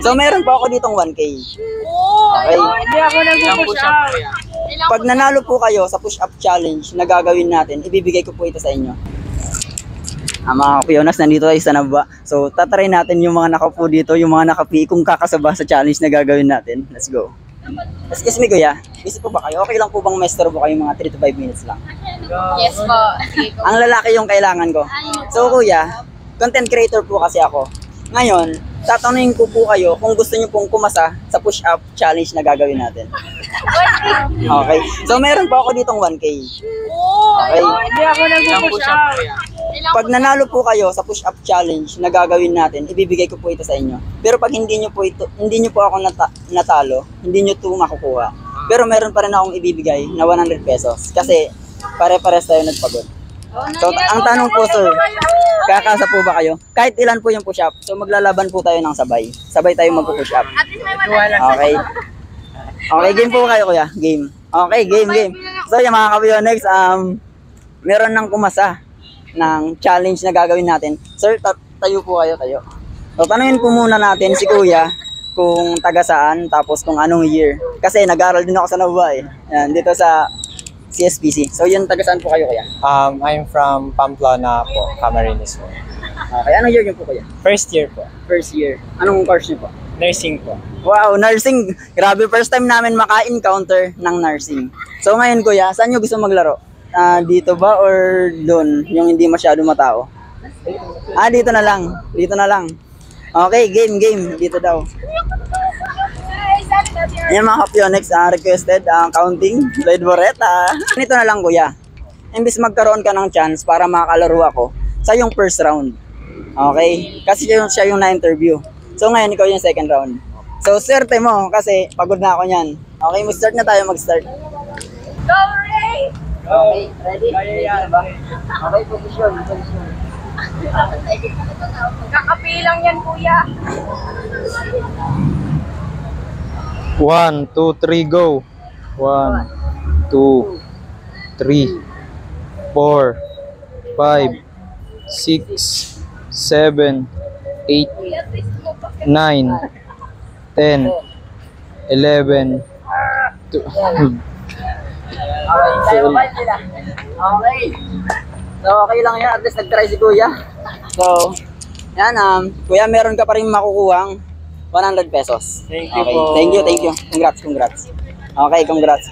So meron po ako ditong 1K. Okay. Hindi ako nag-push up. Pag nanalo po kayo sa push-up challenge na gagawin natin, ibibigay ko po ito sa inyo. Mga kapionas, nandito tayo sa Naba. So, tatry natin yung mga nakaupo dito, yung mga nakapi, kung kakasaba sa challenge na gagawin natin. Let's go. Excuse me, kuya. Busy po ba kayo? Okay lang po bang maestro po kayo mga 3 to 5 minutes lang? Yes po. Ang lalaki yung kailangan ko. So, kuya, content creator po kasi ako. Ngayon, tatanungin ko po kayo kung gusto niyo pong kumasa sa push-up challenge na gagawin natin. Okay. So, meron po ako ditong 1K. Okay. Hindi ako nag-push up. Pag nanalo po kayo sa push-up challenge na gagawin natin, ibibigay ko po ito sa inyo. Pero pag hindi niyo po ako natalo, hindi niyo ito makukuha. Pero meron pa rin akong ibibigay na 100 pesos kasi pare-pares tayo nagpagod. So, ang tanong po, sir, kakasa po ba kayo? Kahit ilan po yung push-up, so maglalaban po tayo ng sabay. Sabay tayo mag-push up. Okay. Okay, game po kayo, kuya. Game. Okay, game. So, yung mga kabiyonex, meron ng kumasa ng challenge na gagawin natin. Sir, tayo po kayo, tayo. So, tanungin po muna natin si kuya kung taga saan, tapos kung anong year. Kasi nag-aaral din ako sa Nava eh. Yan, dito sa CSPC. So, yun, taga saan po kayo, kuya? I'm from Pamplona po, Camarines po. Okay, anong year niyo po, kuya? First year po. First year. Anong course niyo po? Nursing po. Wow, nursing. Grabe, first time namin maka-encounter ng nursing. So, ngayon, kuya, saan niyo gusto maglaro? Dito ba or doon? Yung hindi masyado matao? Dito na lang. Dito na lang. Okay, game. Dito daw. Ayan mga kapionex, requested counting, Lloyd Boreta. Ganito na lang kuya. Imbis magkaroon ka ng chance para makakalaro ako sa yung first round. Okay? Kasi siya yung na-interview. So ngayon, ikaw yung second round. So, swerte mo kasi pagod na ako niyan. Okay, mag-start na tayo, mag-start. Go, Ray! Okay, ready? Ready ba? Okay, position. Kakapilang yan, kuya. 1, 2, 3, go. 1, 2, 3, 4, 5, 6, 7, 8, 9, 10, 11, 12. Okay, okay. So, okay lang yan. At least nag-try si kuya. So, yan, kuya, meron ka pa rin makukuhang 100 pesos. Thank you Okay. po. Thank you. Congrats. Okay, congrats.